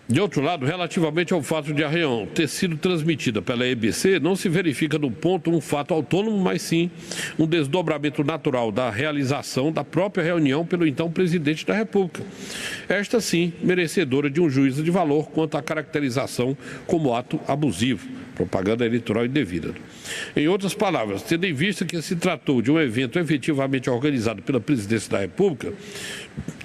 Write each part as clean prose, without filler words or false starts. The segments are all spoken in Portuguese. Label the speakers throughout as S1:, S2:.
S1: De outro lado, relativamente ao fato de a reunião ter sido transmitida pela EBC, não se verifica no ponto um fato autônomo, mas sim um desdobramento natural da realização da própria reunião pelo então presidente da República. Esta sim, merecedora de um juízo de valor quanto à caracterização como ato abusivo, propaganda eleitoral indevida. Em outras palavras, tendo em vista que se tratou de um evento efetivamente organizado pela Presidência da República,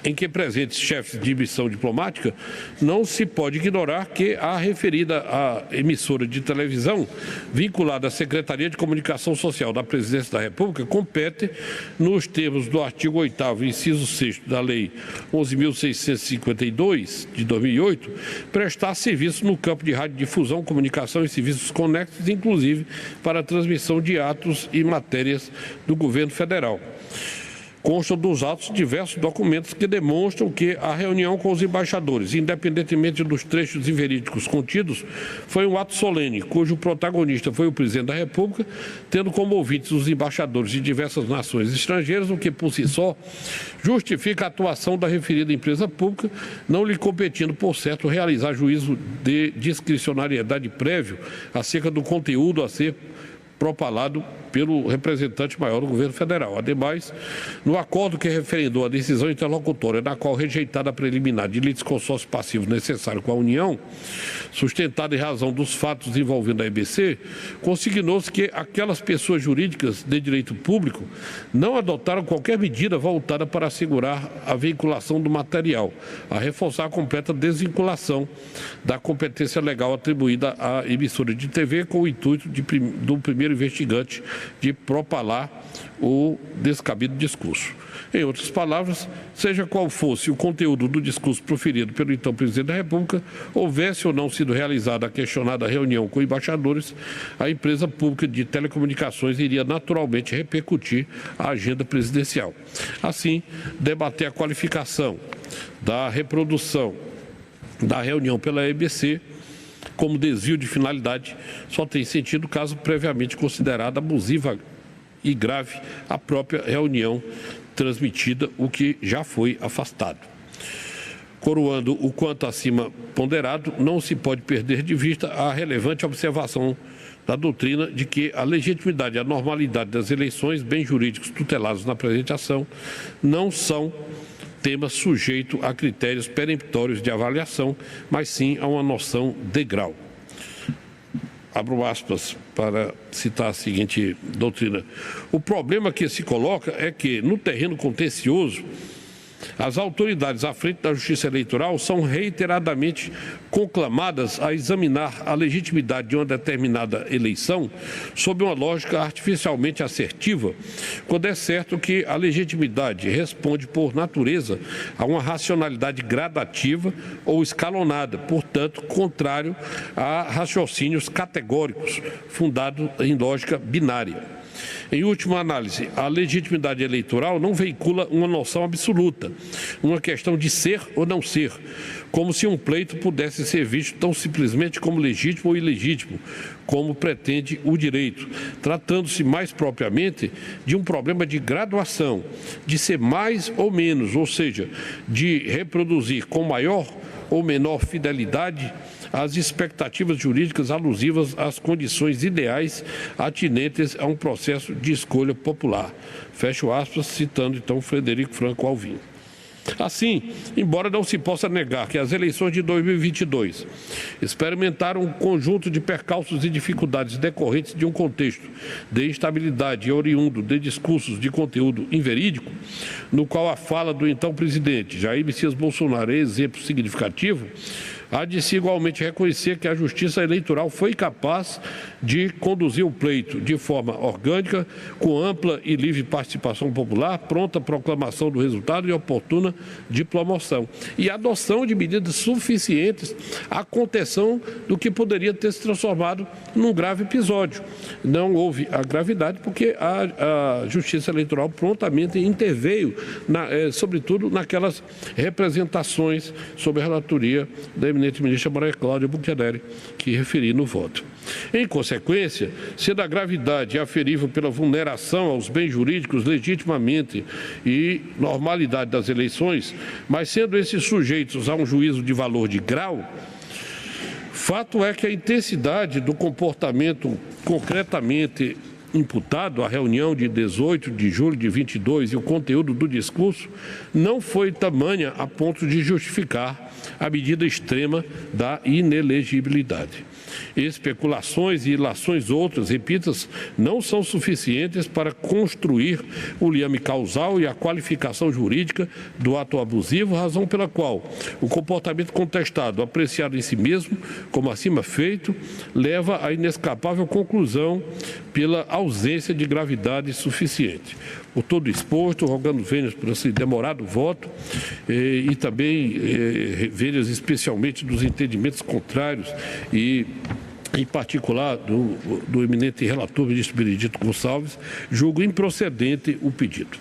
S1: em que presentes chefes de missão diplomática, não se pode ignorar que a referida à emissora de televisão, vinculada à Secretaria de Comunicação Social da Presidência da República, compete, nos termos do artigo 8º, inciso 6º da Lei 11.652, de 2008, prestar serviço no campo de radiodifusão, comunicação e serviços conexos, inclusive para a transmissão de atos e matérias do governo federal. Constam dos atos diversos documentos que demonstram que a reunião com os embaixadores, independentemente dos trechos inverídicos contidos, foi um ato solene, cujo protagonista foi o presidente da República, tendo como ouvintes os embaixadores de diversas nações estrangeiras, o que por si só justifica a atuação da referida empresa pública, não lhe competindo, por certo, realizar juízo de discricionariedade prévio acerca do conteúdo a ser propalado pelo representante maior do governo federal. Ademais, no acordo que referendou a decisão interlocutória, na qual rejeitada a preliminar de litisconsórcio passivo necessário com a União, sustentada em razão dos fatos envolvendo a EBC, consignou-se que aquelas pessoas jurídicas de direito público não adotaram qualquer medida voltada para assegurar a vinculação do material, a reforçar a completa desvinculação da competência legal atribuída à emissora de TV com o intuito do primeiro investigante de propalar o descabido discurso. Em outras palavras, seja qual fosse o conteúdo do discurso proferido pelo então presidente da República, houvesse ou não sido realizada a questionada reunião com embaixadores, a empresa pública de telecomunicações iria naturalmente repercutir a agenda presidencial. Assim, debater a qualificação da reprodução da reunião pela EBC como desvio de finalidade só tem sentido caso previamente considerada abusiva e grave a própria reunião transmitida, o que já foi afastado. Coroando o quanto acima ponderado, não se pode perder de vista a relevante observação da doutrina de que a legitimidade e a normalidade das eleições, bens jurídicos tutelados na presente ação, não são tema sujeito a critérios peremptórios de avaliação, mas sim a uma noção de grau. Abro aspas para citar a seguinte doutrina. O problema que se coloca é que, no terreno contencioso, as autoridades à frente da Justiça Eleitoral são reiteradamente conclamadas a examinar a legitimidade de uma determinada eleição sob uma lógica artificialmente assertiva, quando é certo que a legitimidade responde, por natureza, a uma racionalidade gradativa ou escalonada, portanto, contrário a raciocínios categóricos, fundados em lógica binária. Em última análise, a legitimidade eleitoral não veicula uma noção absoluta, uma questão de ser ou não ser, como se um pleito pudesse ser visto tão simplesmente como legítimo ou ilegítimo, como pretende o direito, tratando-se mais propriamente de um problema de graduação, de ser mais ou menos, ou seja, de reproduzir com maior ou menor fidelidade as expectativas jurídicas alusivas às condições ideais atinentes a um processo de escolha popular. Fecho aspas, citando então Frederico Franco Alvim. Assim, embora não se possa negar que as eleições de 2022 experimentaram um conjunto de percalços e dificuldades decorrentes de um contexto de instabilidade oriundo de discursos de conteúdo inverídico, no qual a fala do então presidente Jair Messias Bolsonaro é exemplo significativo, há de se igualmente reconhecer que a Justiça Eleitoral foi capaz de conduzir o pleito de forma orgânica, com ampla e livre participação popular, pronta proclamação do resultado e oportuna diplomação. E adoção de medidas suficientes à contenção do que poderia ter se transformado num grave episódio. Não houve a gravidade porque a Justiça Eleitoral prontamente interveio, sobretudo naquelas representações sob a relatoria da eminente eminente ministra Maria Cláudia Bucchianeri, que referi no voto. Em consequência, sendo a gravidade aferível pela vulneração aos bens jurídicos legitimamente e normalidade das eleições, mas sendo esses sujeitos a um juízo de valor de grau, fato é que a intensidade do comportamento concretamente imputado à reunião de 18 de julho de 22 e o conteúdo do discurso não foi tamanha a ponto de justificar a medida extrema da inelegibilidade. Especulações e ilações outras, repitas, não são suficientes para construir o liame causal e a qualificação jurídica do ato abusivo, razão pela qual o comportamento contestado, apreciado em si mesmo, como acima feito, leva à inescapável conclusão pela ausência de gravidade suficiente. Por todo exposto, rogando vênias por esse demorado voto e também vênias especialmente dos entendimentos contrários e em particular do eminente relator, ministro Benedito Gonçalves, julgo improcedente o pedido.